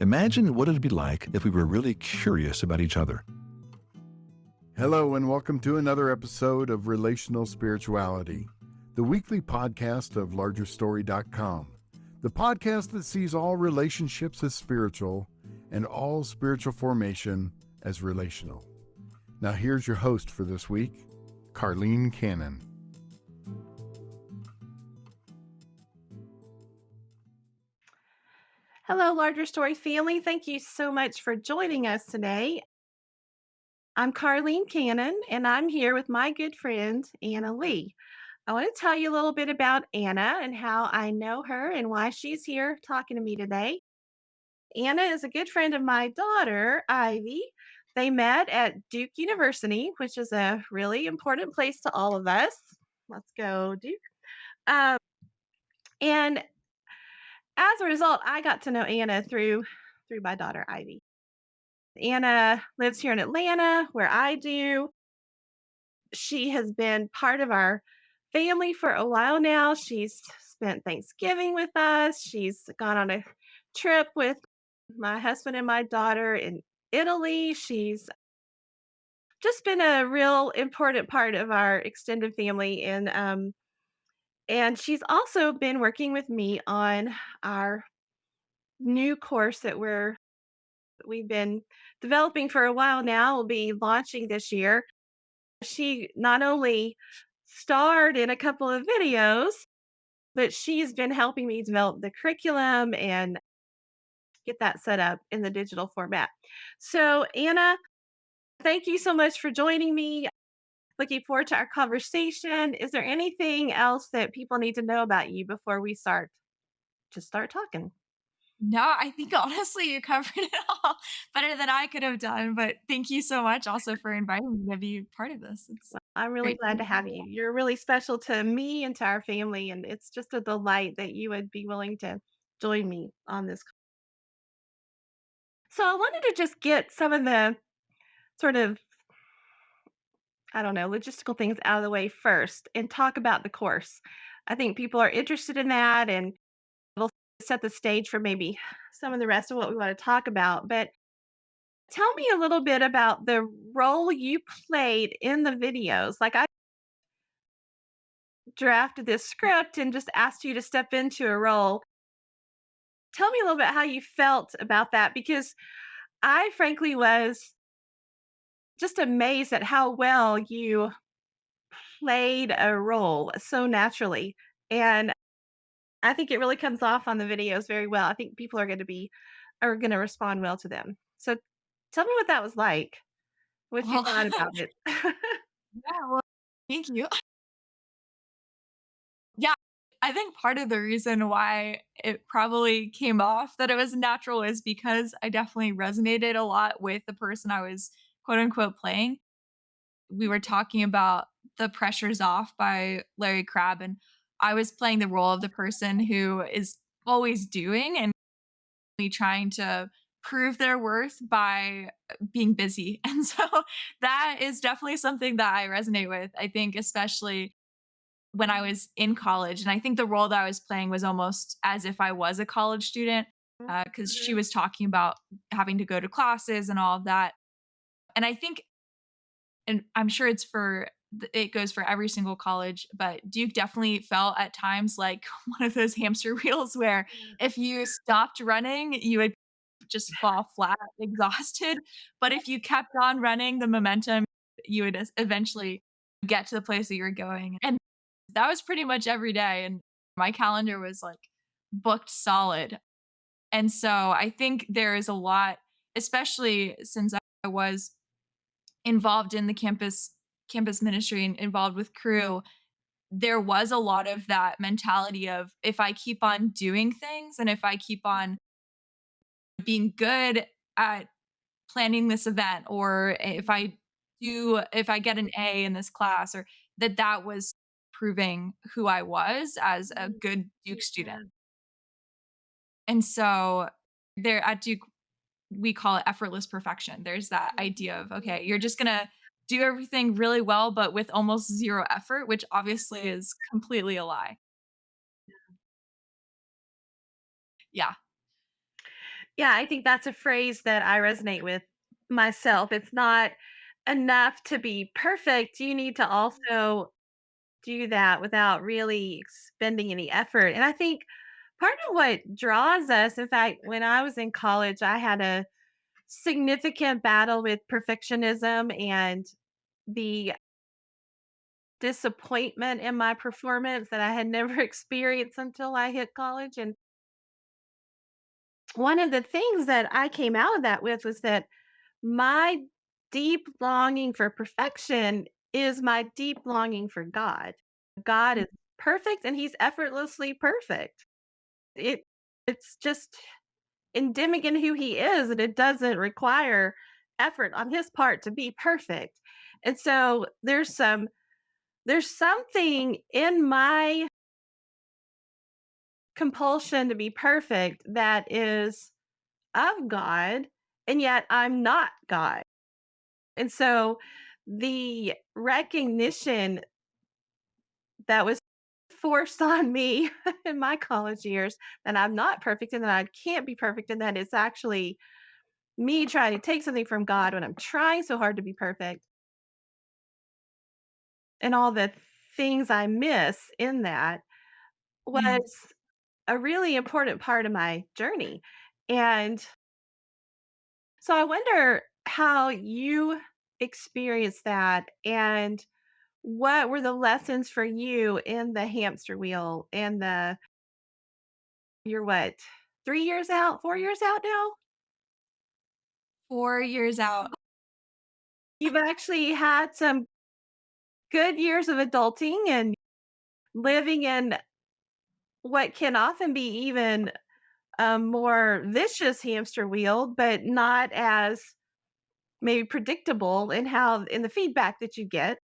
Imagine what it'd be like if we were really curious about each other. Hello, and welcome to another episode of Relational Spirituality, the weekly podcast of largerstory.com, the podcast that sees all relationships as spiritual and all spiritual formation as relational. Now, here's your host for this week, Karlene Cannon. Hello, Larger Story family. Thank you so much for joining us today. I'm Karlene Cannon, and I'm here with my good friend, Anna Lee. I want to tell you a little bit about Anna and how I know her and why she's here talking to me today. Anna is a good friend of my daughter, Ivy. They met at Duke University, which is a really important place to all of us. Let's go, Duke. Um, and as a result, I got to know Anna through my daughter, Ivy. Anna lives here in Atlanta, where I do. She has been part of our family for a while now. She's spent Thanksgiving with us. She's gone on a trip with my husband and my daughter in Italy. She's just been a real important part of our extended family, and she's also been working with me on our new course that we've been developing for a while now. We'll be launching this year. She not only starred in a couple of videos, but she's been helping me develop the curriculum and get that set up in the digital format. So, Anna, thank you so much for joining me. Looking forward to our conversation. Is there anything else that people need to know about you before we start talking? No, I think honestly you covered it all better than I could have done, but thank you so much also for inviting me to be part of this. It's I'm really great to glad be to here. have you. You're really special to me and to our family, and it's just a delight that you would be willing to join me on this. So, I wanted to just get some of the sort of, I don't know, logistical things out of the way first and talk about the course. I think people are interested in that, and it'll set the stage for maybe some of the rest of what we want to talk about. But tell me a little bit about the role you played in the videos. Like, I drafted this script and just asked you to step into a role. Tell me a little bit how you felt about that, because I frankly was just amazed at how well you played a role so naturally. And I think it really comes off on the videos very well. I think people are going to respond well to them. So tell me what that was like, what you Well, thought about it. yeah, well, thank you. Yeah, I think part of the reason why it probably came off that it was natural is because I definitely resonated a lot with the person I was quote unquote playing. We were talking about The Pressure's Off by Larry Crabb, and I was playing the role of the person who is always doing and trying to prove their worth by being busy. And so that is definitely something that I resonate with. I think, especially when I was in college. And I think the role that I was playing was almost as if I was a college student because she Mhm. was talking about having to go to classes and all of that. And I think, and I'm sure it goes for every single college, but Duke definitely felt at times like one of those hamster wheels where if you stopped running, you would just fall flat, exhausted. But if you kept on running, the momentum, you would eventually get to the place that you're going. And that was pretty much every day. And my calendar was like booked solid. And so I think there is a lot, especially since I was involved in the campus ministry and involved with crew, there was a lot of that mentality of if I keep on doing things and if I keep on being good at planning this event, or if I get an A in this class, or that was proving who I was as a Mhm. good Duke student. Yeah. And so there at Duke we call it effortless perfection. There's that idea of, okay, you're just going to do everything really well, but with almost zero effort, which obviously is completely a lie. Yeah. Yeah, I think that's a phrase that I resonate with myself. It's not enough to be perfect. You need to also do that without really expending any effort. And I think part of what draws us, in fact, when I was in college, I had a significant battle with perfectionism and the disappointment in my performance that I had never experienced until I hit college. And one of the things that I came out of that with was that my deep longing for perfection is my deep longing for God. God is perfect and he's effortlessly perfect. It it's just endemic in who he is and it doesn't require effort on his part to be perfect. And so there's something in my compulsion to be perfect that is of God, and yet I'm not God. And so the recognition that was forced on me in my college years that I'm not perfect and that I can't be perfect and that it's actually me trying to take something from God when I'm trying so hard to be perfect and all the things I miss in that Mm. was a really important part of my journey. And so I wonder how you experienced that and what were the lessons for you in the hamster wheel and the you're what, 3 years out, 4 years out now? 4 years out. You've actually had some good years of adulting and living in what can often be even a more vicious hamster wheel, but not as maybe predictable in how in the feedback that you get.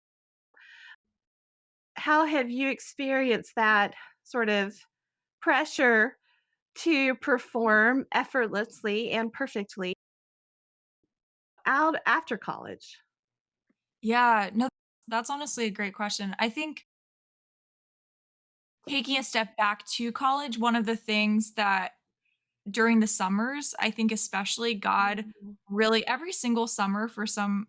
How have you experienced that sort of pressure to perform effortlessly and perfectly out after college? Yeah, no, that's honestly a great question. I think taking a step back to college, one of the things that during the summers, I think especially God Mhm. really every single summer for some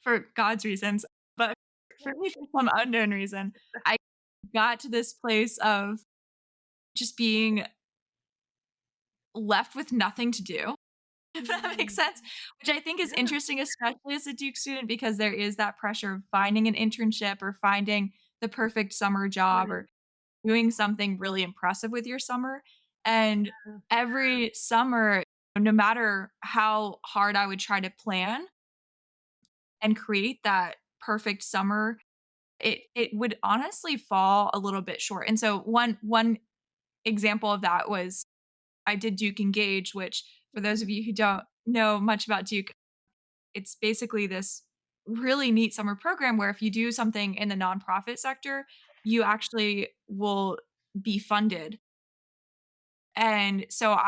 for God's reasons, but for me for some unknown reason, I got to this place of just being left with nothing to do, if that makes Mm, sense, which I think is yeah, interesting, especially as a Duke student, because there is that pressure of finding an internship or finding the perfect summer job right. or doing something really impressive with your summer. And every summer, no matter how hard I would try to plan and create that perfect summer, it would honestly fall a little bit short. And so one example of that was I did Duke Engage, which for those of you who don't know much about Duke, it's basically this really neat summer program where if you do something in the nonprofit sector, you actually will be funded. And so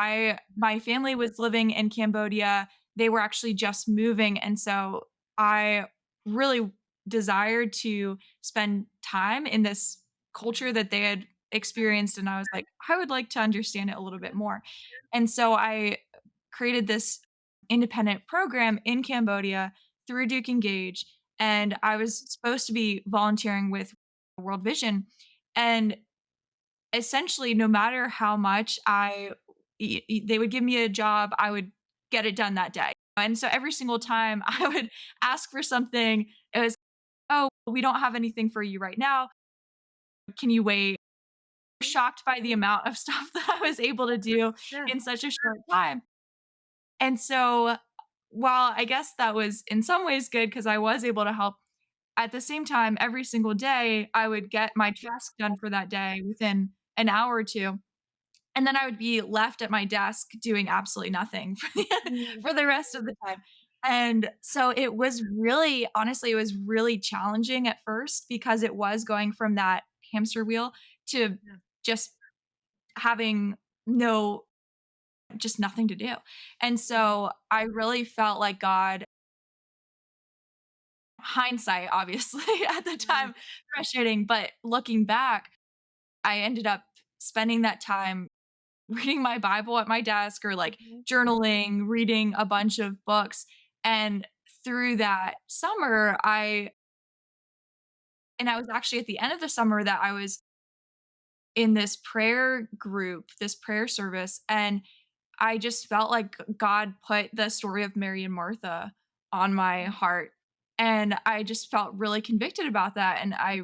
my family was living in Cambodia. They were actually just moving. And so I really desired to spend time in this culture that they had experienced. And I was like, I would like to understand it a little bit more. And so I created this independent program in Cambodia through Duke Engage. And I was supposed to be volunteering with World Vision. And essentially, no matter how much they would give me a job, I would get it done that day. And so every single time I would ask for something, it was, "Oh, we don't have anything for you right now. Can you wait?" Shocked by the amount of stuff that I was able to do Yeah. in such a short time. And so, while I guess that was in some ways good because I was able to help, at the same time, every single day, I would get my task done for that day within an hour or 2. And then I would be left at my desk doing absolutely nothing for Mm, for the rest of the time. And so it was really honestly, it was really challenging at first because it was going from that hamster wheel to yeah. just having no just nothing to do. And Mhm. so I really felt like God hindsight, obviously, at the Mhm. time, frustrating, but looking back, I ended up spending that time reading my Bible at my desk or like Mhm. journaling, reading a bunch of books. And through that summer, I was actually at the end of the summer that I was in this prayer group, this prayer service, and I just felt like God put the story of Mary and Martha on my heart. And I just felt really convicted about that. And I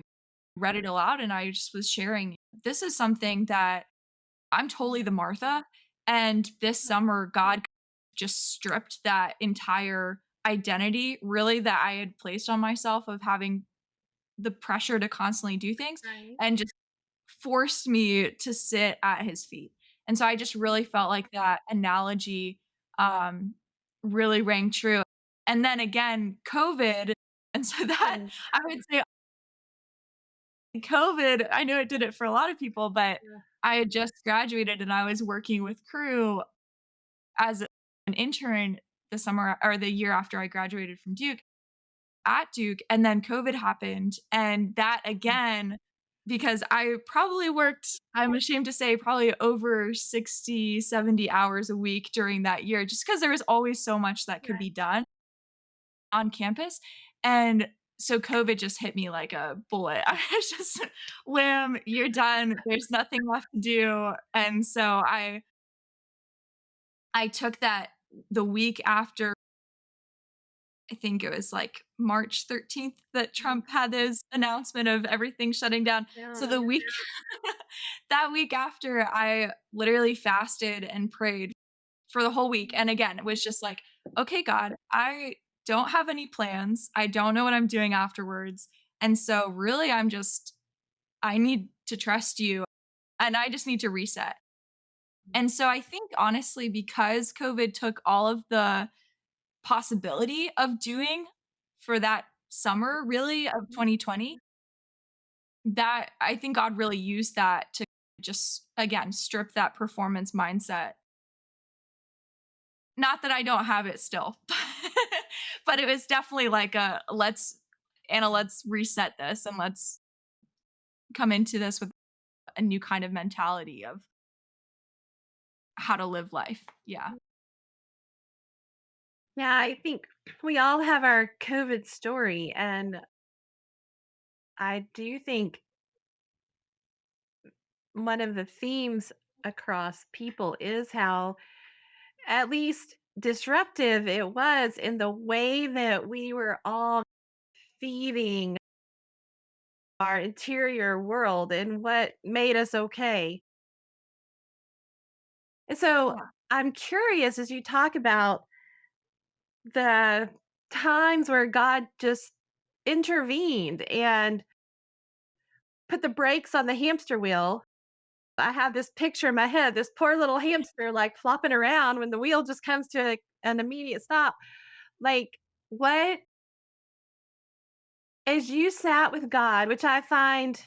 read it aloud and I just was sharing this is something that I'm totally the Martha. And this summer, God just stripped that entire identity really that I had placed on myself of having the pressure to constantly do things Right. and just forced me to sit at his feet. And so I just really felt like that analogy um, really rang true. And then again, COVID. And so that Mm, I would say COVID, I know it did it for a lot of people, but yeah. I had just graduated and I was working with crew as an intern the summer or the year after I graduated from Duke at Duke. And then COVID happened. And that again, because I probably worked, I'm ashamed to say, probably over 60, 70 hours a week during that year, just because there was always so much that could be Right. done on campus. And so COVID just hit me like a bullet. I was just, wham, you're done. There's nothing left to do. And so I took that the week after I think it was like March 13th that Mhm. Trump had his announcement of everything shutting down. So Yeah. the week that week after, I literally fasted and prayed for the whole week. And again, it was just like, okay, God, I don't have any plans. I don't know what I'm doing afterwards. And so really I need to trust you and I just need to reset. And so I think honestly, because COVID took all of the possibility of doing for that summer really of Mhm. 2020, that I think God really used that to just again strip that performance mindset. Not that I don't have it still, but it was definitely like a let's reset this and let's come into this with a new kind of mentality of how to live life. Yeah. Yeah, I think we all have our COVID story, and I do think one of the themes across people is how at least disruptive it was in the way that we were all feeding our interior world and what made us okay. And so Yeah. I'm curious as you talk about the times where God just intervened and put the brakes on the hamster wheel. I have this picture in my head, this poor little hamster like flopping around when the wheel just comes to an immediate stop. Like, what, as you sat with God, which I find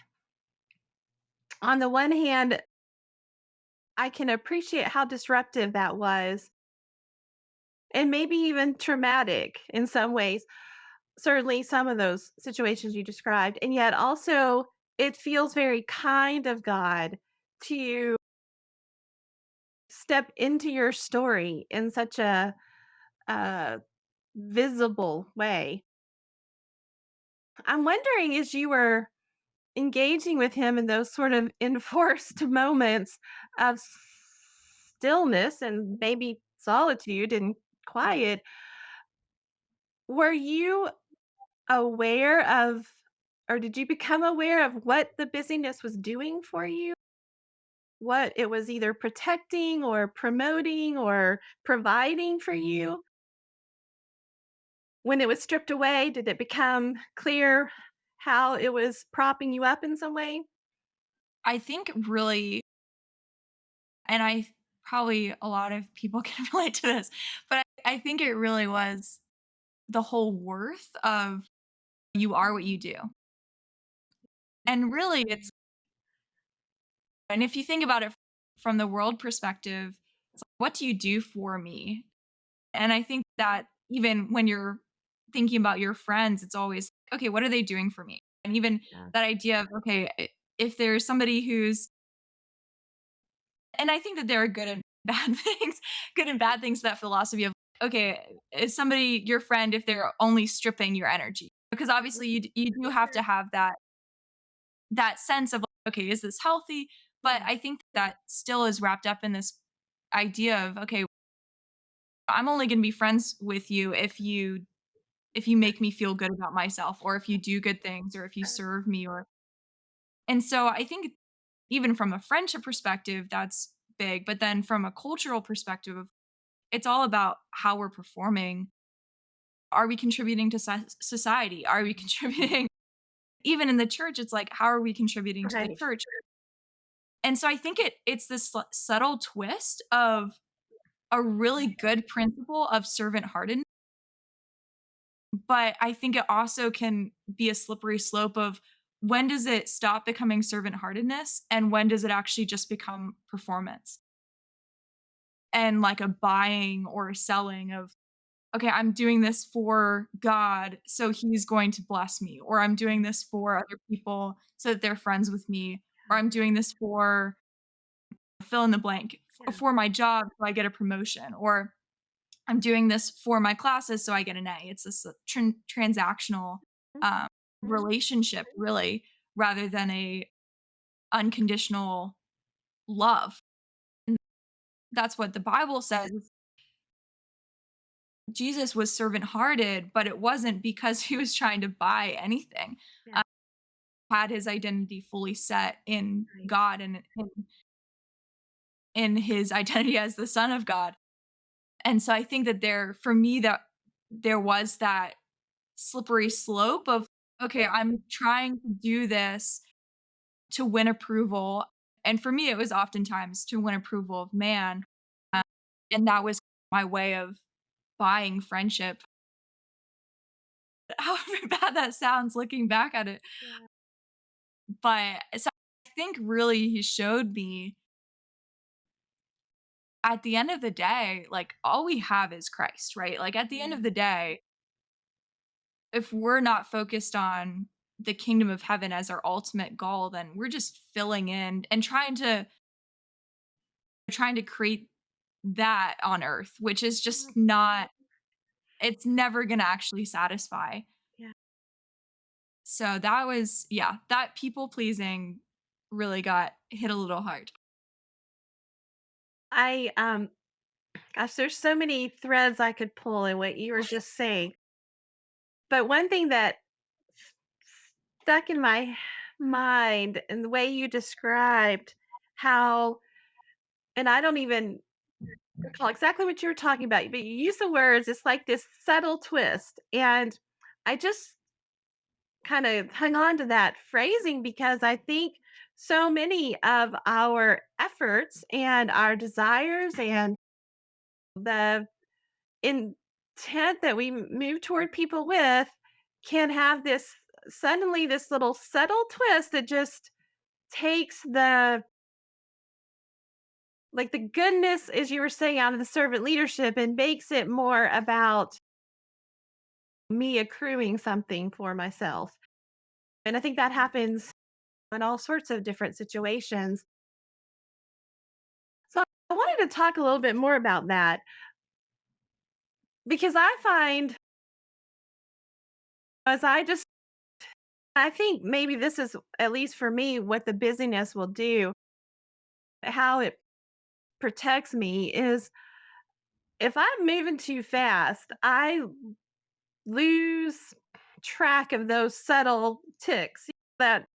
on the one hand, I can appreciate how disruptive that was and maybe even traumatic in some ways. Certainly, some of those situations you described. And yet, also, it feels very kind of God to step into your story in such a visible way. I'm wondering as you were engaging with him in those sort of enforced moments of stillness and maybe solitude and quiet, were you aware of or did you become aware of what the busyness was doing for you? What it was either protecting or promoting or providing for you? When it was stripped away, did it become clear how it was propping you up in some way? I think really and I probably a lot of people can relate to this, but I think it really was the whole worth of you are what you do. And really it's and if you think about it from the world perspective, it's like, what do you do for me? And I think that even when you're thinking about your friends, it's always okay, what are they doing for me? And even Yeah. that idea of okay, if there's somebody who's And I think that there are good and bad things, good and bad things to that philosophy of, okay, is somebody your friend if they're only stripping your energy? Because obviously you do have to have that sense of like, okay, is this healthy? But I think that still is wrapped up in this idea of, okay, I'm only going to be friends with you if you make me feel good about myself, or if you do good things, or if you serve me, or and so I think even from a friendship perspective that's big, but then from a cultural perspective of it's all about how we're performing. Are we contributing to society? Are we contributing even in the church? It's like, how are we contributing to the Right. church? And so I think it's this subtle twist of a really good principle of servant heartedness, but I think it also can be a slippery slope of when does it stop becoming servant heartedness and when does it actually just become performance and like a buying or a selling of, okay, I'm doing this for God, so he's going to bless me, or I'm doing this for other people so that they're friends with me, or I'm doing this for fill in the blank for my job so I get a promotion, or I'm doing this for my classes so I get an A. It's this transactional um, relationship, really, rather than a unconditional love. And that's what the Bible says. Jesus was servant hearted, but it wasn't because he was trying to buy anything. Yeah. Uh, had his identity fully set in Right. God and in his identity as the Son of God. And so I think that for me, that there was that slippery slope of, okay, I'm trying to do this to win approval. And for me, it was oftentimes to win approval of man. Uh, and that was my way of buying friendship. However bad that sounds looking back at it. Yeah. But so I think really he showed me at the end of the day, like all we have is Christ, right? Like at the end of the day, if we're not focused on the kingdom of heaven as our ultimate goal, then we're just filling in and trying to create that on earth, which is just not it's never going to actually satisfy. Yeah. So that was yeah, that people pleasing really got hit a little hard. I gosh, there's so many threads I could pull in what you were just saying. But one thing that stuck in my mind and the way you described how, and I don't even recall exactly what you were talking about, but you use the words, it's like this subtle twist. And I just kind of hung on to that phrasing because I think so many of our efforts and our desires and the intent that we move toward people with can have this suddenly this little subtle twist that just takes the like the goodness as you were saying out of the servant leadership and makes it more about me accruing something for myself. And I think that happens in all sorts of different situations. So I wanted to talk a little bit more about that because I find as I think maybe this is at least for me what the busyness will do, how it protects me is if I'm moving too fast, I lose track of those subtle ticks that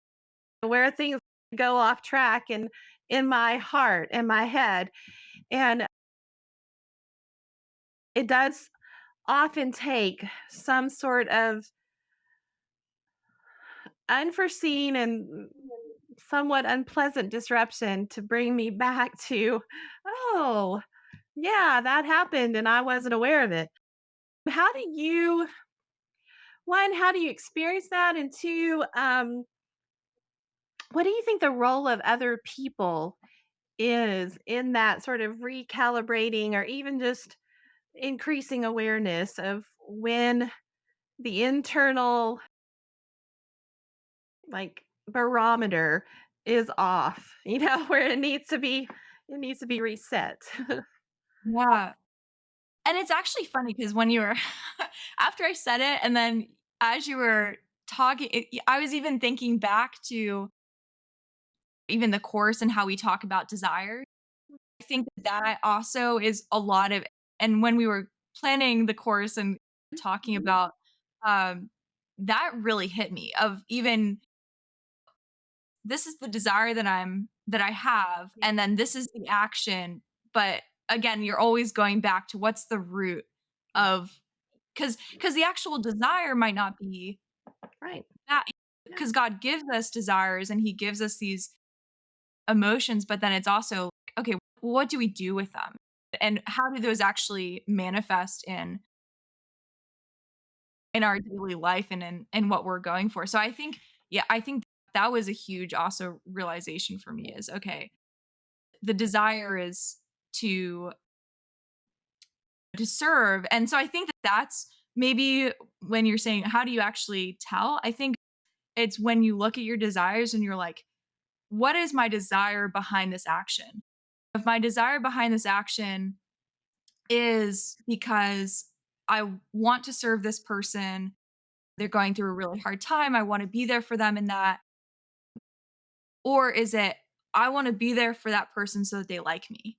where things go off track and in my heart and my head. And it does often take some sort of unforeseen and somewhat unpleasant disruption to bring me back to, oh, yeah, that happened and I wasn't aware of it. How do you, one, how do you experience that? And two, what do you think the role of other people is in that sort of recalibrating or even just increasing awareness of when the internal like barometer is off, where it needs to be, It needs to be reset. Yeah. And it's actually funny because when you were after I said it and then as you were talking, I was even thinking back to even the course and how we talk about desire. I think that also is a lot of and when we were planning the course and talking about, um, that really hit me of even this is the desire that I have, Yeah. and then this is the action, but again, you're always going back to what's the root Yeah. of because the actual desire might not be Right. that Yeah. because God gives us desires and he gives us these emotions, but then it's also, like, okay, what do we do with them? And how do those actually manifest in our daily life and in what we're going for? So I think, yeah, I think that was a huge also realization for me is okay, the desire is to to serve. And so I think that that's maybe when you're saying how do you actually tell? I think it's when you look at your desires and you're like, what is my desire behind this action? If my desire behind this action is because I want to serve this person, they're going through a really hard time, I want to be there for them in that, or is it I want to be there for that person so that they like me?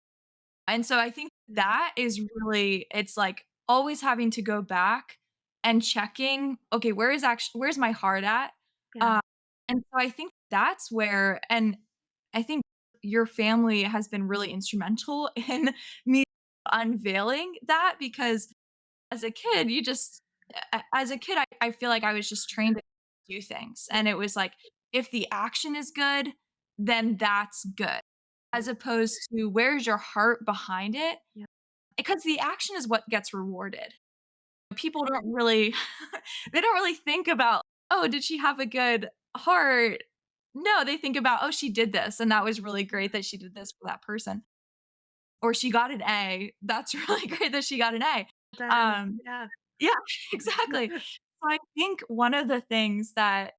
And so I think Yeah. that is really it's like always having to go back and checking, okay, where's my heart at? Yeah. Uh, and so I think that's where and I think your family has been really instrumental in me unveiling that because as a kid, you just as a kid, I feel like I was just trained to do things. Yeah. And it was like, if the action is good, then that's good. As opposed to where's your heart behind it? Yeah. Because the action is what gets rewarded. People don't really they don't really think about, oh, did she have a good heart? No, they think about, oh, she did this and that was really great that she did this for that person. Or she got an A. That's really great that she got an A. Done. Um, Yeah. yeah, exactly. So I think one of the things that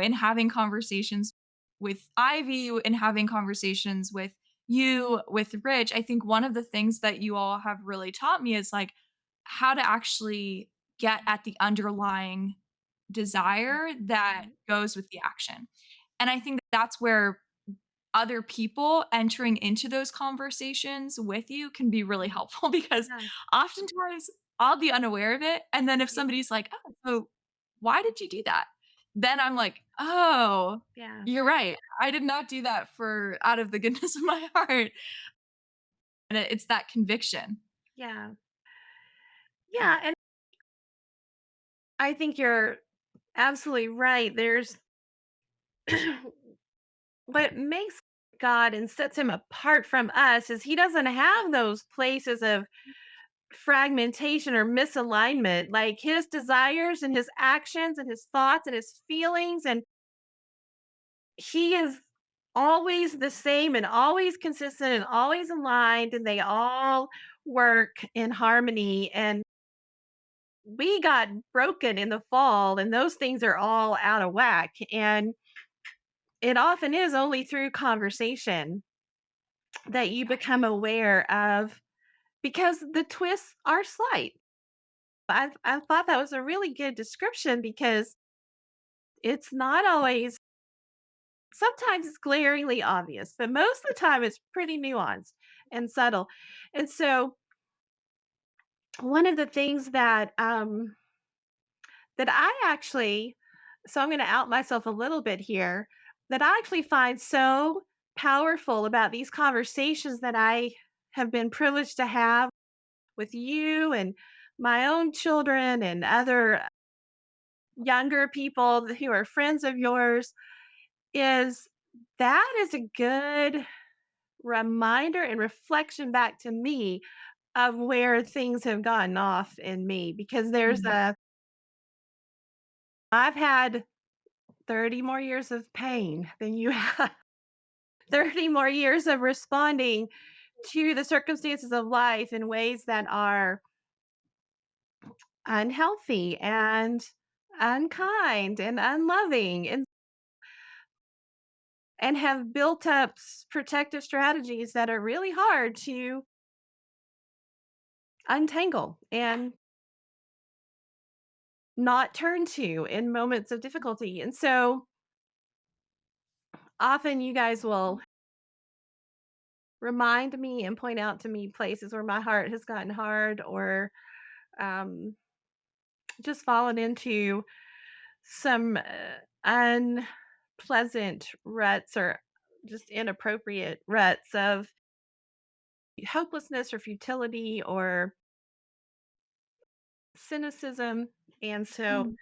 in having conversations with Ivy, in having conversations with you, with Rich, I think one of the things that you all have really taught me is like how to actually get at the underlying desire that goes with the action. And I think that's where other people entering into those conversations with you can be really helpful because Yeah. oftentimes I'll be unaware of it. And then if somebody's like, oh, so why did you do that? Then I'm like, oh, Yeah. you're right. I did not do that for out of the goodness of my heart. And it's that conviction. Yeah. Yeah. And I think you're absolutely right. There's what makes God and sets him apart from us is he doesn't have those places of fragmentation or misalignment. Like his desires and his actions and his thoughts and his feelings, and he is always the same and always consistent and always aligned, and they all work in harmony. And we got broken in the fall, and those things are all out of whack. And it often is only through conversation that you become aware of, because the twists are slight. I thought that was a really good description because it's not always, sometimes it's glaringly obvious, but most of the time it's pretty nuanced and subtle. And so one of the things that I actually, so I'm going to out myself a little bit here, that I actually find so powerful about these conversations that I have been privileged to have with you and my own children and other younger people who are friends of yours, is that is a good reminder and reflection back to me of where things have gotten off in me, because there's Mhm. a I've had 30 more years of pain than you have. 30 more years of responding to the circumstances of life in ways that are unhealthy and unkind and unloving. and have built up protective strategies that are really hard to untangle and not turn to in moments of difficulty. And so often you guys will remind me and point out to me places where my heart has gotten hard or um, just fallen into some unpleasant ruts or just inappropriate ruts of hopelessness or futility or cynicism. And so Mm.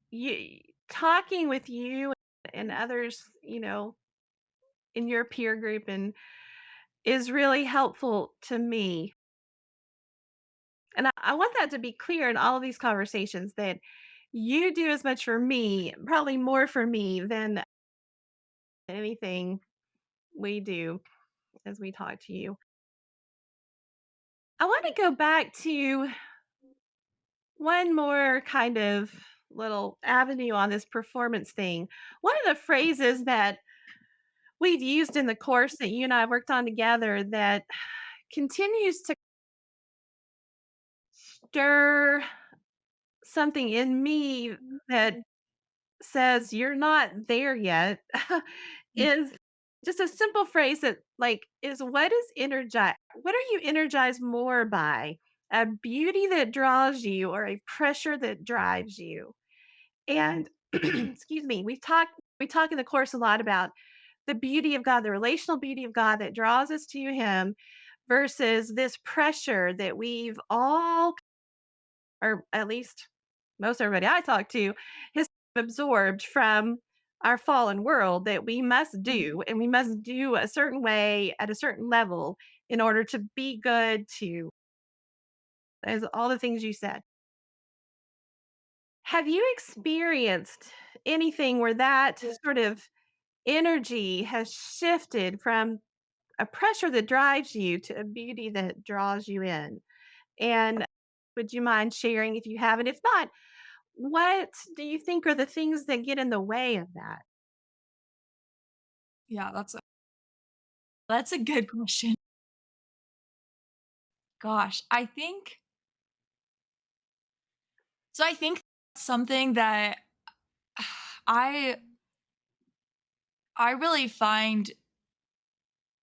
you talking with you and others, in your peer group and is really helpful to me. And I want that to be clear in all of these conversations that you do as much for me, probably more for me than anything we do as we talk to you. I want to go back to one more kind of little avenue on this performance thing. One of the phrases that we've used in the course that you and I worked on together that continues to stir something in me that says you're not there yet is just a simple phrase that is what are you energized more by? A beauty that draws you or a pressure that drives you? And excuse me, we talk in the course a lot about the beauty of God, the relational beauty of God that draws us to him versus this pressure that we've all, or at least most everybody I talk to, has absorbed from our fallen world that we must do, and we must do a certain way at a certain level in order to be good to, as all the things you said. Have you experienced anything where that sort of energy has shifted from a pressure that drives you to a beauty that draws you in? And would you mind sharing if you have? And if not, what do you think are the things that get in the way of that? Yeah, that's a good question. Gosh, I think something that I I really find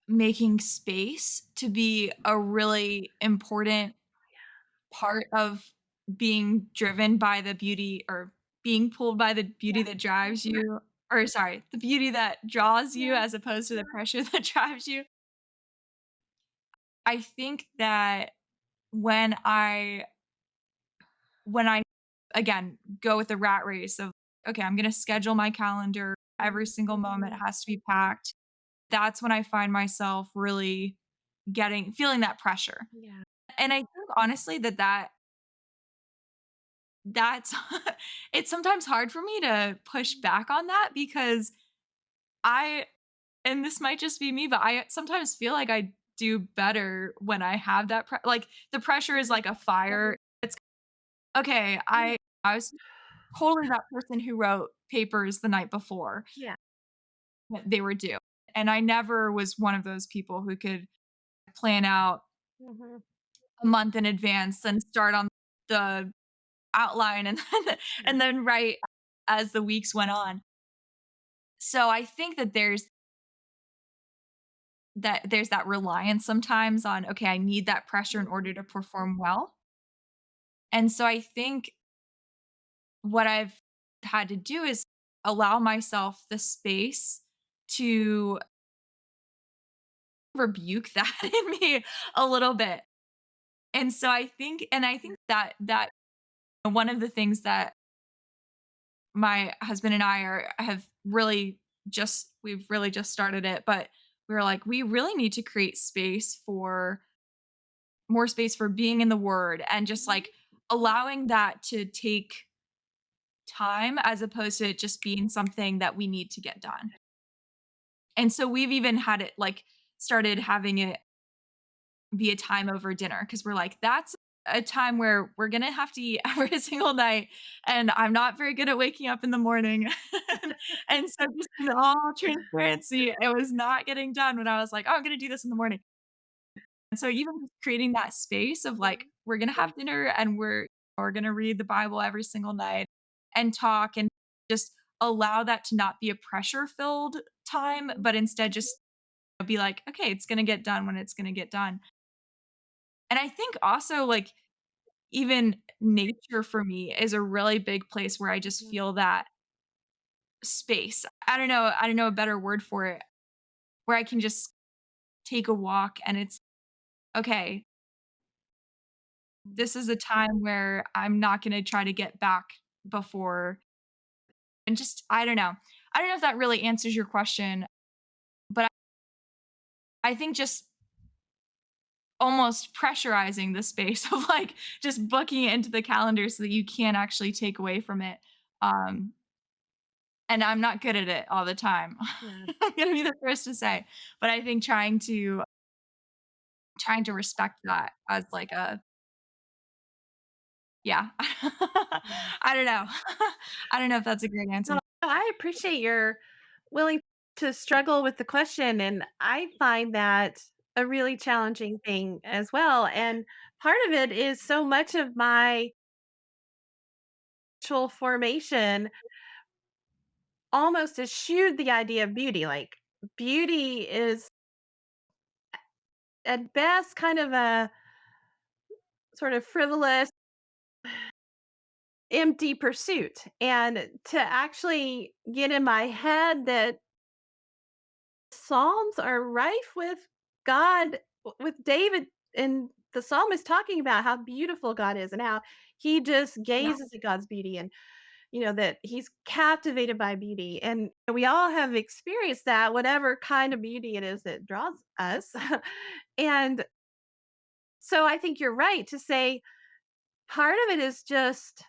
making space to be a really important part of being driven by the beauty, or being pulled by the beauty that drives you, or sorry, the beauty that draws you as opposed to the pressure that drives you. I think that when I when I again go with the rat race of, okay, I'm going to schedule my calendar, every single moment has to be packed. That's when I find myself really getting feeling that pressure. Yeah. And I think honestly that's it's sometimes hard for me to push back on that, because I and this might just be me, but I sometimes feel like I do better when I have that like the pressure is like a fire. It's okay, I was totally that person who wrote papers the night before Yeah. that they were due. And I never was one of those people who could plan out Mhm. a month in advance and start on the outline and then Yeah. write as the weeks went on. So I think that there's that reliance sometimes on, okay, I need that pressure in order to perform well. And so I think what I've had to do is allow myself the space to rebuke that in me a little bit. And so I think that one of the things that my husband and I have really we've really just started it, but we were like, we really need to create space for more space for being in the word and just like allowing that to take time as opposed to it just being something that we need to get done. And so we've even had it like started having it be a time over dinner, because we're like, that's a time where we're gonna have to eat every single night, and I'm not very good at waking up in the morning. And so just in all transparency, it was not getting done when I was like, "Oh, I'm gonna do this in the morning." And so even just creating that space of like, we're gonna have dinner and we're gonna read the Bible every single night and talk and just allow that to not be a pressure-filled time, but instead just be like, "Okay, it's gonna get done when it's gonna get done." And I think also, like, even nature for me is a really big place where I just feel that space. I don't know a better word for it, where I can just take a walk and it's, "Okay, this is a time where I'm not gonna try to get back before," and just I don't know. I don't know if that really answers your question, but I think just almost pressurizing the space of, like, just booking it into the calendar so that you can actually take away from it, um, and I'm not good at it all the time. Yeah. I'm gonna be the first to say, but I think trying to respect that as, like, a yeah. I don't know. I don't know if that's a great answer. Well, I appreciate your willing to struggle with the question, and I find that a really challenging thing as well. And part of it is so much of my actual formation almost eschewed the idea of beauty. Like beauty is at best kind of a sort of frivolous, empty pursuit. And to actually get in my head that Psalms are rife with God, with David and the psalmist talking about how beautiful God is and how he just Yeah. gazes at God's beauty and that he's captivated by beauty. And we all have experienced that, whatever kind of beauty it is that draws us. And so I think you're right to say part of it is just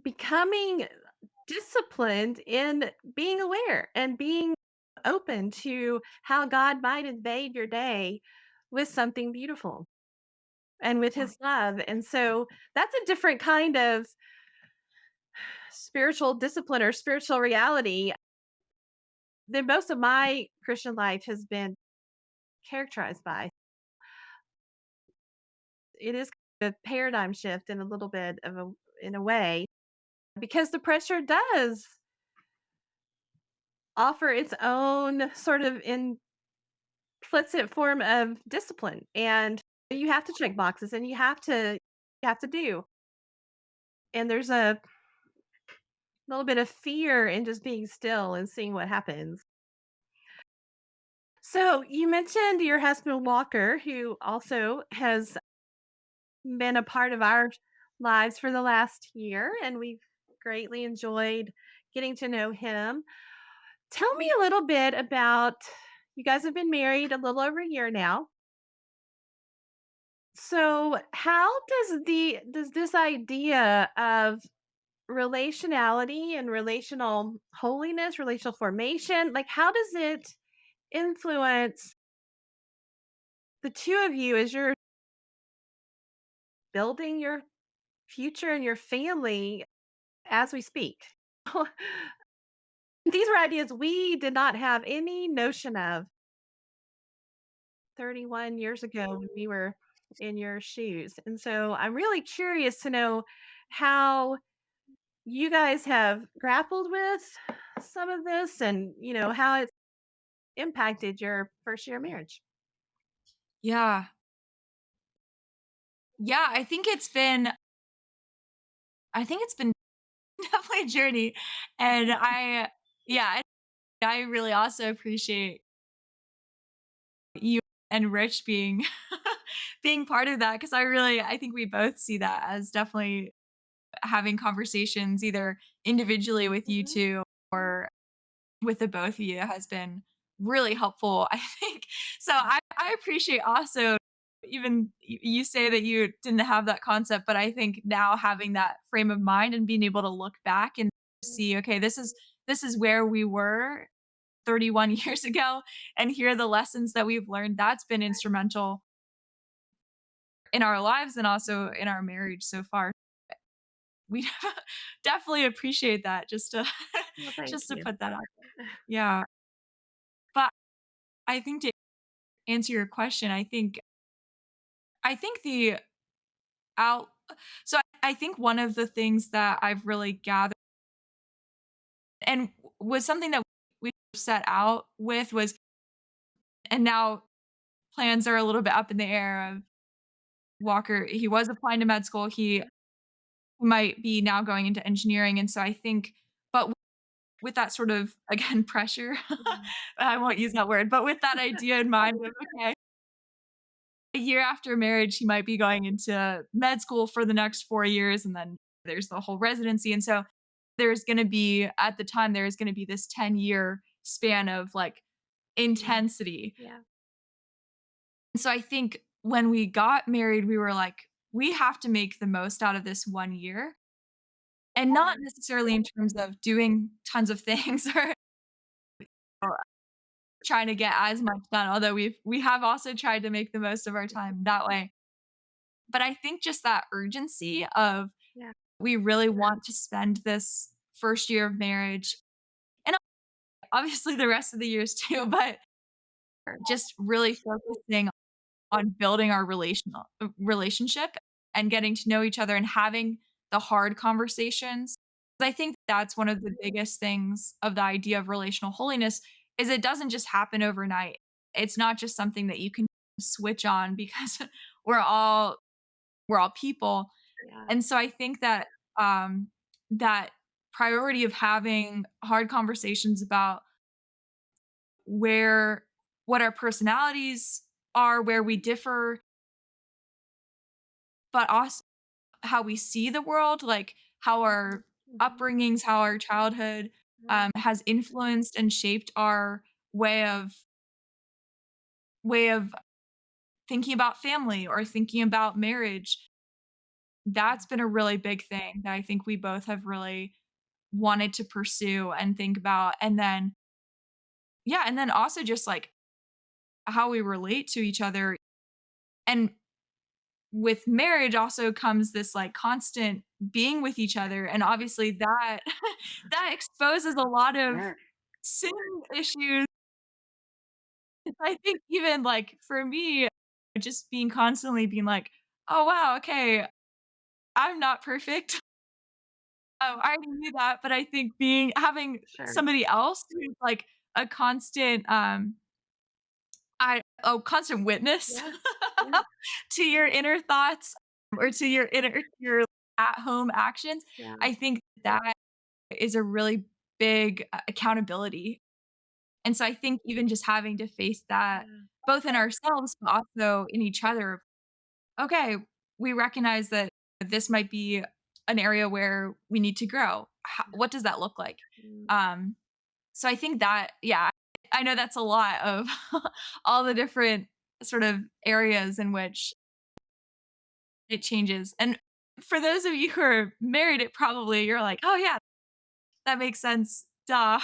becoming disciplined in being aware and being open to how God might invade your day with something beautiful and with Yeah. his love. And so that's a different kind of spiritual discipline or spiritual reality that most of my Christian life has been characterized by. It is a paradigm shift in a little bit of a in a way because the pressure does offer its own sort of implicit form of discipline, and you have to check boxes and you have to do. And there's a little bit of fear in just being still and seeing what happens. So you mentioned your husband Walker, who also has been a part of our lives for the last year, and we've greatly enjoyed getting to know him. Tell me a little bit about you guys have been married a little over a year now. So how does this idea of relationality and relational holiness, relational formation, like how does it influence the two of you as you're building your future and your family as we speak? These were ideas we did not have any notion of 31 years ago when we were in your shoes. And so I'm really curious to know how you guys have grappled with some of this and, how it's impacted your first year of marriage. Yeah. Yeah, I think it's been definitely a journey, and yeah, I really also appreciate you and Rich being being part of that because I think we both see that as definitely having conversations either individually with you Mhm. 2 or with the both of you has been really helpful, I think. So I appreciate also even you say that you didn't have that concept, but I think now having that frame of mind and being able to look back and see, okay, this is where we were 31 years ago and here are the lessons that we've learned. That's been instrumental in our lives and also in our marriage so far. We definitely appreciate that just to Well, thank just to you. put that out there. Yeah. But I think to answer your question, I think the out so I think one of the things that I've really gathered and was something that we set out with was and now plans are a little bit up in the air of Walker, he was applying to med school. He might be now going into engineering. And so I think, but with that sort of, again, pressure, Mhm. I won't use that word, but with that idea in mind of, okay, a year after marriage, he might be going into med school for the next 4 years. And then there's the whole residency. And so there's going to be, at the time, there's going to be this 10-year span of like Mm. intensity. Yeah. And so I think when we got married, we were like, we have to make the most out of this 1 year. And not necessarily in terms of doing tons of things or trying to get as much done, although we have also tried to make the most of our time that way. But I think just that urgency of Yeah. we really want to spend this first year of marriage and obviously the rest of the years too, but just really focusing on building our relationship and getting to know each other and having the hard conversations. I think that's one of the biggest things of the idea of relational holiness is it doesn't just happen overnight. It's not just something that you can switch on because we're all we're all people. Yeah. And so I think that that priority of having hard conversations about where what our personalities are, where we differ, but also how we see the world, like how Mhm. our Mhm. upbringings, how our childhood Right. has influenced and shaped our way of way of thinking about family or thinking about marriage. That's been a really big thing that I think we both have really wanted to pursue and think about. And then, yeah, and then also just like how we relate to each other. And with marriage also comes this like constant being with each other. And obviously that that exposes a lot of sin issues. I think even like for me, just being constantly being like, oh wow, okay, I'm not perfect. I already knew that, but I think being having Sure. somebody else who's like a constant, constant witness Yeah. Yeah. to your inner thoughts or to your at home actions. Yeah. I think that is a really big accountability. And so I think even just having to face that Yeah. both in ourselves, but also in each other. Okay, we recognize that this might be an area where we need to grow. What does that look like? Mm. Um, so I think that, yeah, I know that's a lot of all the different sort of areas in which it changes. And for those of you who are married, it probably you're like, oh yeah, that makes sense. Duh.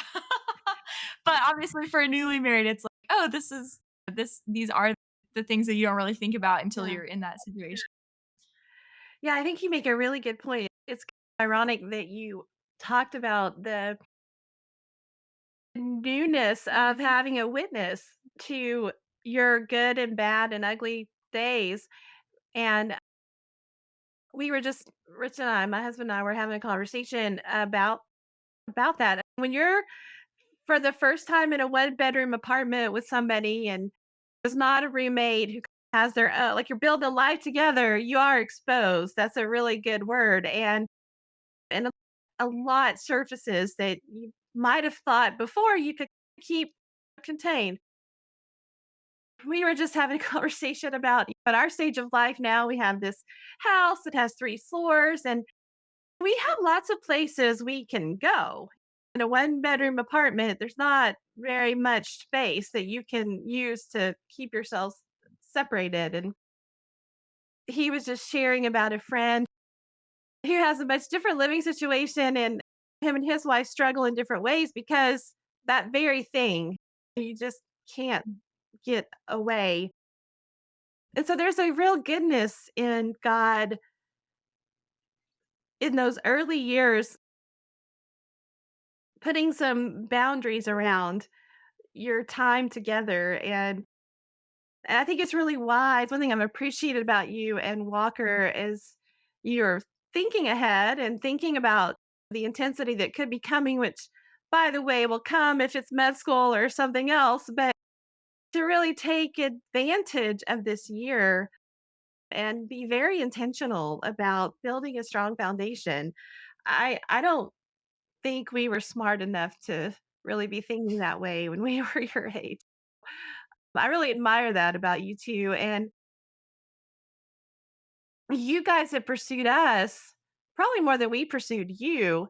But obviously for a newly married, it's like, oh, these are the things that you don't really think about until Yeah. you're in that situation. Yeah, I think you make a really good point. It's ironic that you talked about the newness of having a witness to your good and bad and ugly days. And we were just Rich and I, my husband and I were having a conversation about that. When you're for the first time in a one bedroom apartment with somebody and there's not a roommate who has their like you're building a life together, you are exposed. That's a really good word. And a lot surfaces that you might have thought before you could keep contained. We were just having a conversation about at our stage of life now, we have this house that has 3 floors, and we have lots of places we can go. In a one-bedroom apartment, there's not very much space that you can use to keep yourselves separated, and he was just sharing about a friend who has a much different living situation, and him and his wife struggle in different ways because that very thing, you just can't get away. And so there's a real goodness in God in those early years, putting some boundaries around your time together. And I think it's really wise. One thing I've appreciated about you and Walker is you're thinking ahead and thinking about the intensity that could be coming, which, by the way, will come if it's med school or something else. But to really take advantage of this year and be very intentional about building a strong foundation. I don't think we were smart enough to really be thinking that way when we were your age. I really admire that about you too. And you guys have pursued us probably more than we pursued you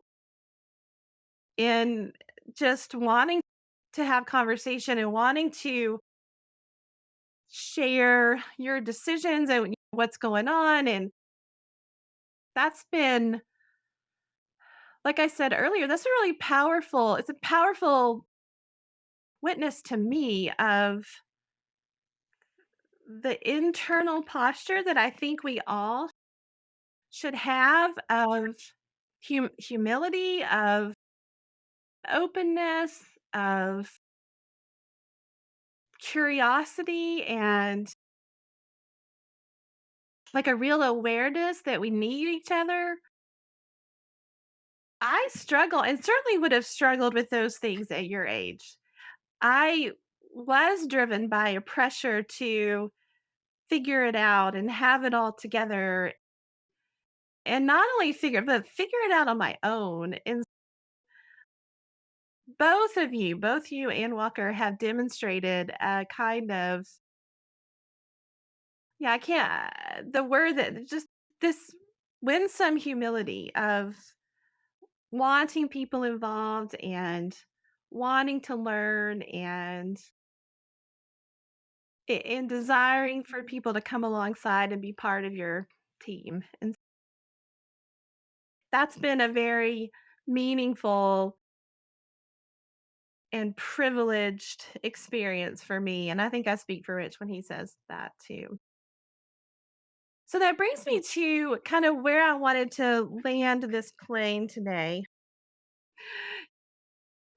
in just wanting to have conversation and wanting to share your decisions and what's going on. And that's been, like I said earlier, that's a really powerful, it's a powerful witness to me of the internal posture that I think we all should have of humility, of openness, of curiosity, and like a real awareness that we need each other. I struggle and certainly would have struggled with those things at your age. I was driven by a pressure to figure it out and have it all together, and not only figure it out on my own. And both you and Walker have demonstrated a kind of, yeah, I can't, the word that just this winsome humility of wanting people involved and wanting to learn and desiring for people to come alongside and be part of your team. And that's been a very meaningful and privileged experience for me. And I think I speak for Rich when he says that too. So that brings me to kind of where I wanted to land this plane today.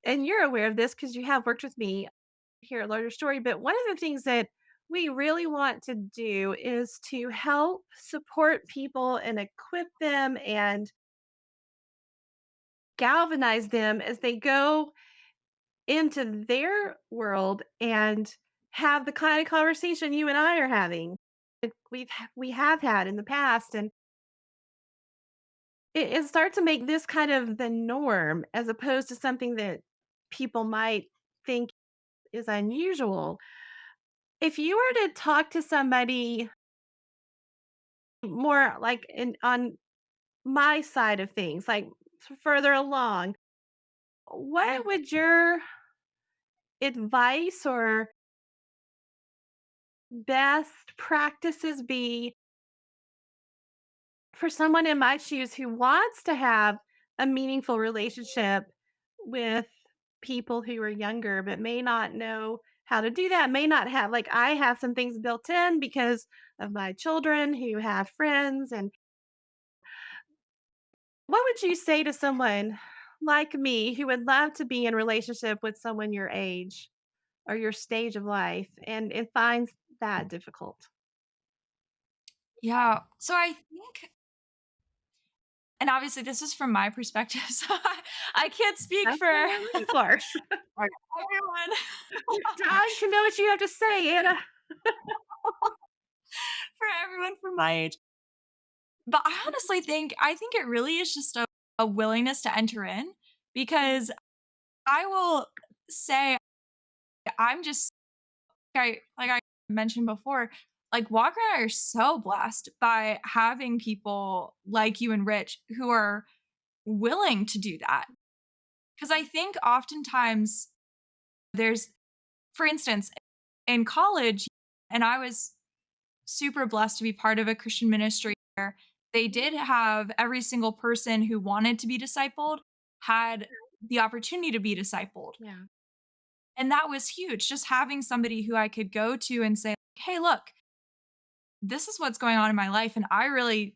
And you're aware of this because you have worked with me here at Larger Story. But one of the things that we really want to do is to help support people and equip them and galvanize them as they go into their world and have the kind of conversation you and I are having. We have had in the past, and it starts to make this kind of the norm as opposed to something that people might think is unusual. If you were to talk to somebody more like on my side of things, like further along, what would your advice or best practices be for someone in my shoes who wants to have a meaningful relationship with people who are younger but may not know how to do that, may not have, like, I have some things built in because of my children who have friends. And what would you say to someone like me who would love to be in relationship with someone your age or your stage of life and finds that difficult? Yeah. So I think, and obviously this is from my perspective, so I can't speak That's for what I'm rooting for. for everyone. You're dying to know what you have to say, Anna. For everyone from my age. But I think it really is just a willingness to enter in, because I will say I'm just like I mentioned before, like Walker and I are so blessed by having people like you and Rich who are willing to do that. Because I think oftentimes there's, for instance, in college, and I was super blessed to be part of a Christian ministry where they did have every single person who wanted to be discipled had the opportunity to be discipled. Yeah. And that was huge. Just having somebody who I could go to and say, "Hey, look, this is what's going on in my life, and I really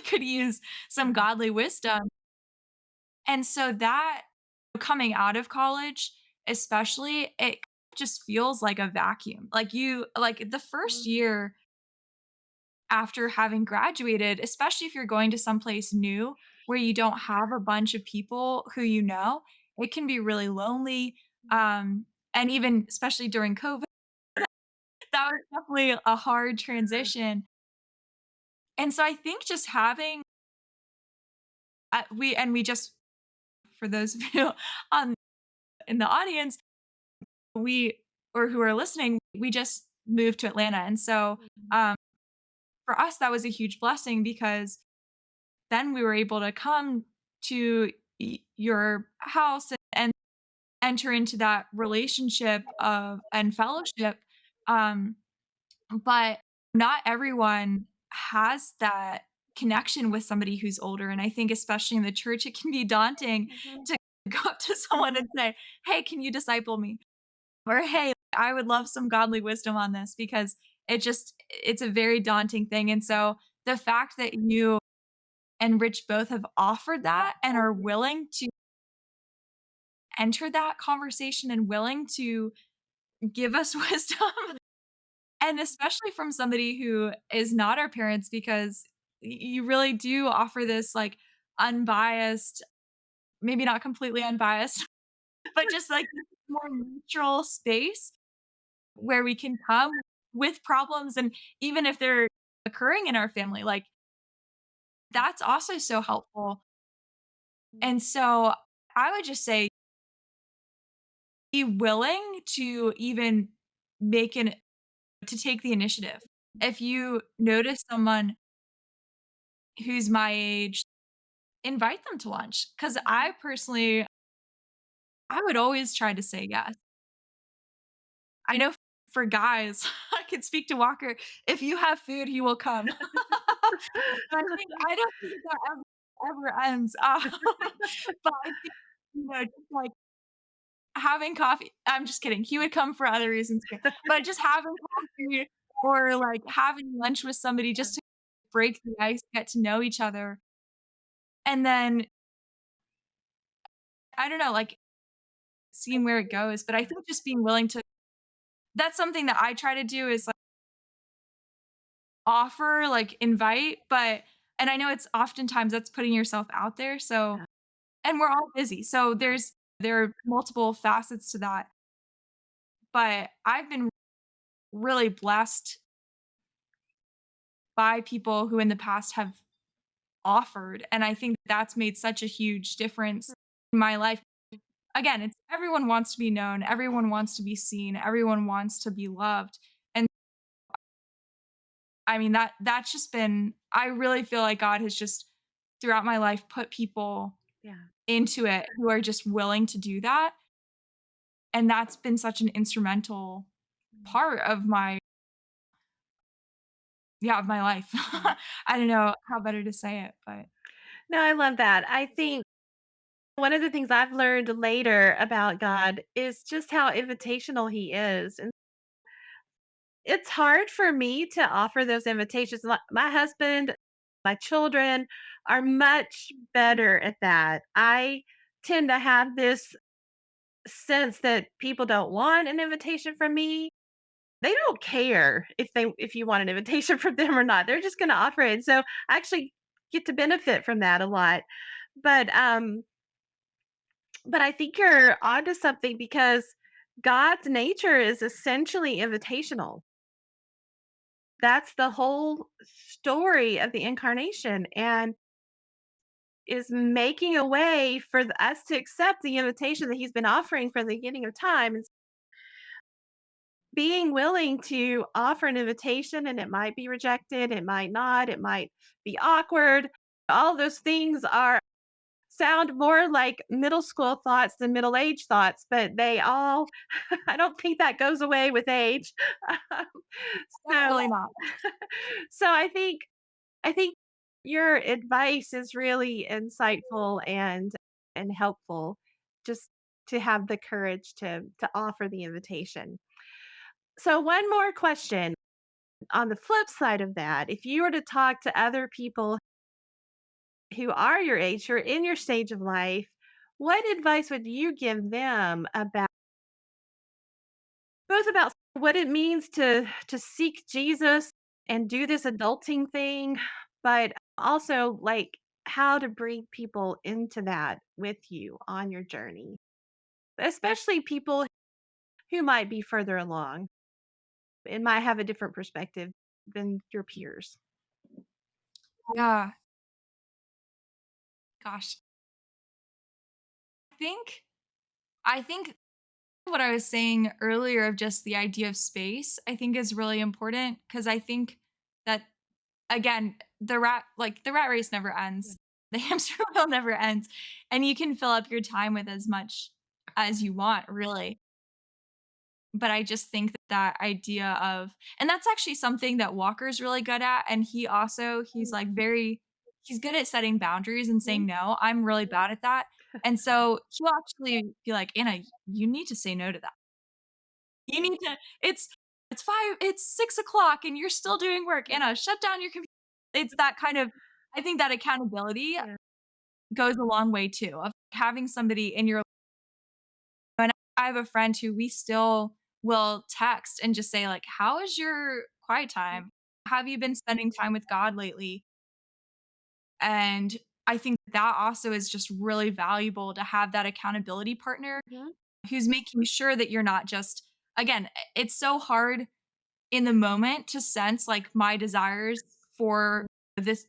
could use some godly wisdom. And so that coming out of college, especially, it just feels like a vacuum. Like the first year after having graduated, especially if you're going to someplace new where you don't have a bunch of people who you know, it can be really lonely. And even especially during COVID, that was definitely a hard transition. And so I think just having we just for those of you on in the audience, we or who are listening, we just moved to Atlanta. And so for us that was a huge blessing because then we were able to come to your house and enter into that relationship of and fellowship. Um, but not everyone has that connection with somebody who's older. And I think, especially in the church, it can be daunting Mhm. to go up to someone and say, "Hey, can you disciple me?" Or, "Hey, I would love some godly wisdom on this," because it's a very daunting thing. And so the fact that you and Rich both have offered that and are willing to enter that conversation and willing to give us wisdom, and especially from somebody who is not our parents, because you really do offer this like unbiased, maybe not completely unbiased, but just like this more neutral space where we can come with problems. And even if they're occurring in our family, like that's also so helpful. And so I would just say be willing to even make an to take the initiative. If you notice someone who's my age, invite them to lunch. Cause I personally, I would always try to say yes. I know for guys, I can speak to Walker. If you have food, he will come. I don't think that ever ends. But I think, just like having coffee, I'm just kidding. He would come for other reasons too. But just having coffee or like having lunch with somebody just to break the ice, get to know each other. And then I don't know, like seeing where it goes. But I think just being willing to that's something that I try to do is like offer, like invite, but and I know it's oftentimes that's putting yourself out there. So and we're all busy. So there are multiple facets to that. But I've been really blessed by people who in the past have offered, and I think that's made such a huge difference in my life. Again, it's everyone wants to be known, everyone wants to be seen, everyone wants to be loved. And I mean that's just been I really feel like God has just throughout my life put people Yeah. into it who are just willing to do that. And that's been such an instrumental part of my yeah, of my life. Yeah. I don't know how better to say it, but No, I love that. I think one of the things I've learned later about God is just how invitational He is. And it's hard for me to offer those invitations. My husband, my children are much better at that. I tend to have this sense that people don't want an invitation from me. They don't care if you want an invitation from them or not. They're just going to offer it. And so I actually get to benefit from that a lot. But but I think you're onto something because God's nature is essentially invitational. That's the whole story of the incarnation and is making a way for us to accept the invitation that he's been offering from the beginning of time. And being willing to offer an invitation and it might be rejected, it might not, it might be awkward. All those things are sound more like middle school thoughts than middle age thoughts, but they all I don't think that goes away with age. so definitely not. so I think your advice is really insightful and helpful just to have the courage to offer the invitation. So one more question. On the flip side of that, if you were to talk to other people who are your age, who are in your stage of life, what advice would you give them about both about what it means to seek Jesus and do this adulting thing, but also like how to bring people into that with you on your journey, especially people who might be further along and might have a different perspective than your peers. Yeah, gosh. I think I think what I was saying earlier of just the idea of space, I think is really important because I think that again, the rat race never Yeah. ends. The hamster wheel never ends. And you can fill up your time with as much as you want, really. But I just think that that idea of and that's actually something that Walker's really good at, and he's, like, he's good at setting boundaries and saying Mhm. no. I'm really bad at that, and so he'll actually be like, "Anna, you need to say no to that. You need to it's 6 o'clock and you're still doing work. Anna, shut down your computer." It's that kind of I think that accountability Yeah. goes a long way too, of having somebody in your and I have a friend who we still will text and just say like, "How is your quiet time? Have you been spending time with God lately?" And I think that also is just really valuable to have that accountability partner Mhm. who's making sure that you're not just again, it's so hard in the moment to sense like my desires for this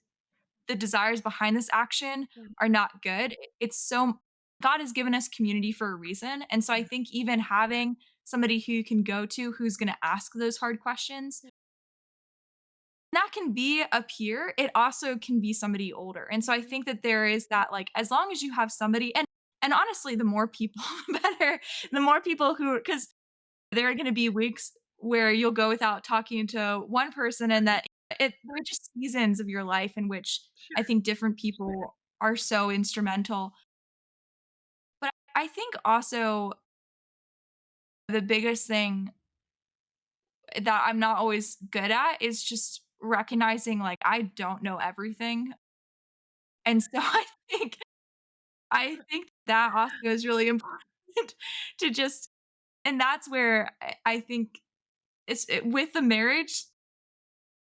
the desires behind this action Yeah. are not good. It's so God has given us community for a reason. And so I think even having somebody who you can go to who's going to ask those hard questions, that can be a peer. It also can be somebody older. And so I think that there is that like as long as you have somebody and honestly the more people the better. The more people who cuz there are going to be weeks where you'll go without talking to one person and that there are just seasons of your life in which I Sure. think different people are so instrumental. But I think also the biggest thing that I'm not always good at is just recognizing like I don't know everything. And so I think that also is really important to just and that's where I think with the marriage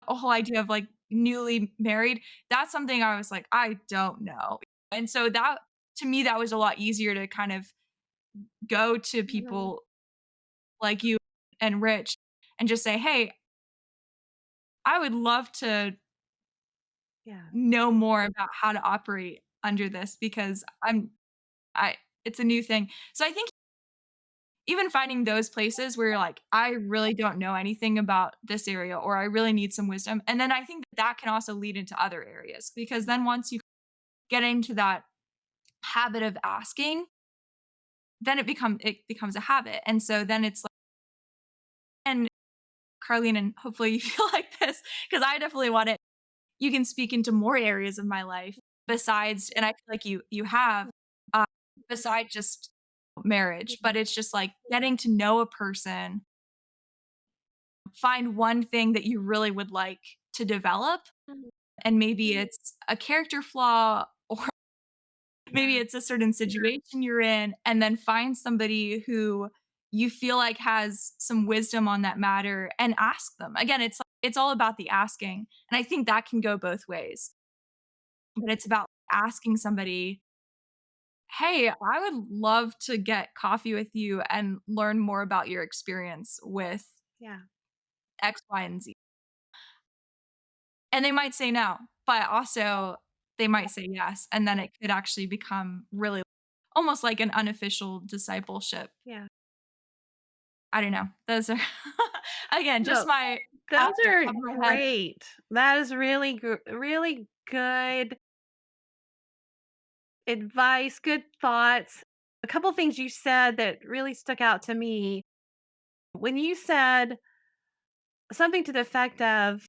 a whole idea of like newly married, that's something I was like, I don't know. And so that to me, that was a lot easier to kind of go to Mhm. people like you and Rich and just say, hey, I would love to Yeah. know more about how to operate under this because I it's a new thing. So I think even finding those places where you're like, I really don't know anything about this area or I really need some wisdom. And then I think that can also lead into other areas because then once you get into that habit of asking, then it becomes a habit. And so then it's like and Carlene, and hopefully you feel like this, because I definitely want it. You can speak into more areas of my life besides, and I feel like you have, uh, beside just marriage, but it's just like getting to know a person, find one thing that you really would like to develop, Mhm. and maybe it's a character flaw or maybe Yeah. it's a certain situation you're in, and then find somebody who you feel like has some wisdom on that matter and ask them. Again, it's all about the asking, and I think that can go both ways. But it's about asking somebody, "Hey, I would love to get coffee with you and learn more about your experience with Yeah. X, Y, and Z." And they might say no, but also they might say yes, and then it could actually become really almost like an unofficial discipleship. Yeah. I don't know. Those are again, just No, my those out of the are top of my head. great. That is really good advice, good thoughts. A couple things you said that really stuck out to me. When you said something to the effect of,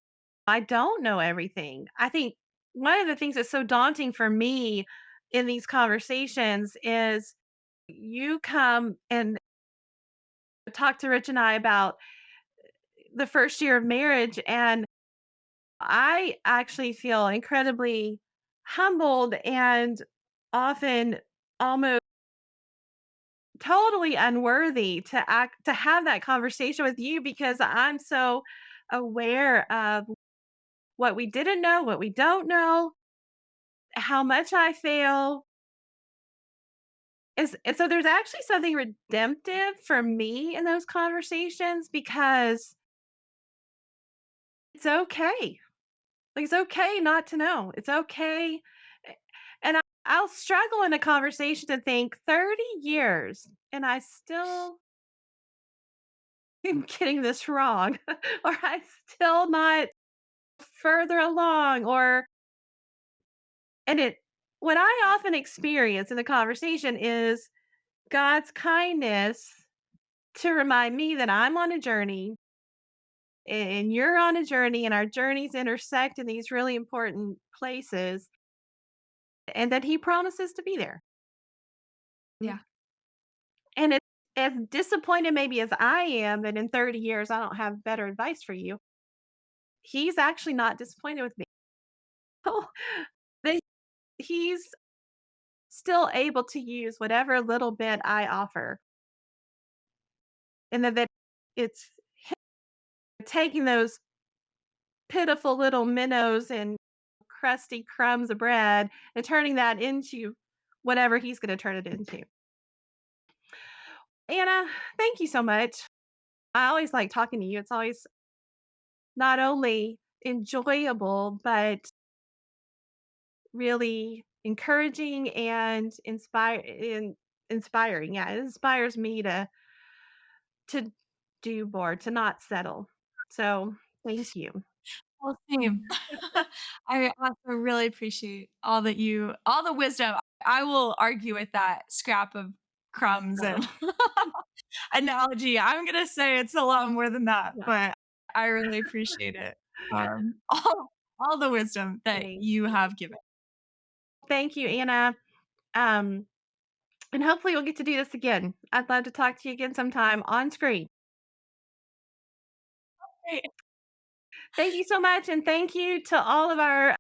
I don't know everything. I think one of the things that's so daunting for me in these conversations is you come and talk to Rich and I about the first year of marriage, and I actually feel incredibly humbled and often almost totally unworthy to have that conversation with you because I'm so aware of what we didn't know, what we don't know, how much I fail. And so there's actually something redemptive for me in those conversations because it's okay. Like, it's okay not to know. It's okay. And I'll struggle in a conversation to think 30 years and I still am getting this wrong, or I'm still not further along, or, and it, what I often experience in the conversation is God's kindness to remind me that I'm on a journey and you're on a journey and our journeys intersect in these really important places and that he promises to be there. Yeah. And it's as disappointed maybe as I am that in 30 years I don't have better advice for you. He's actually not disappointed with me. That he's still able to use whatever little bit I offer. And that it's taking those pitiful little minnows and crusty crumbs of bread and turning that into whatever he's going to turn it into. Anna, thank you so much. I always like talking to you. It's always not only enjoyable, but really encouraging and inspiring. Yeah, it inspires me to do more, to not settle. So thank you. Well, same. I also really appreciate all the wisdom. I will argue with that scrap of crumbs So, and analogy. I'm gonna say it's a lot more than that, yeah, but I really appreciate it. All the wisdom that thank you you. have given. Thank you, Anna. Um, and hopefully we'll get to do this again. I'd love to talk to you again sometime on screen. Great. Thank you so much. And thank you to all of our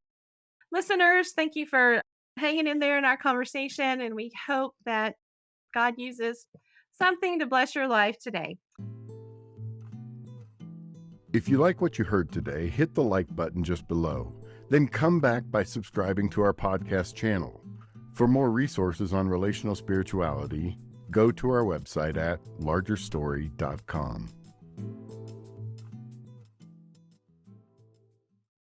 listeners. Thank you for hanging in there in our conversation. And we hope that God uses something to bless your life today. If you like what you heard today, hit the like button just below. Then come back by subscribing to our podcast channel. For more resources on relational spirituality, go to our website at largerstory.com.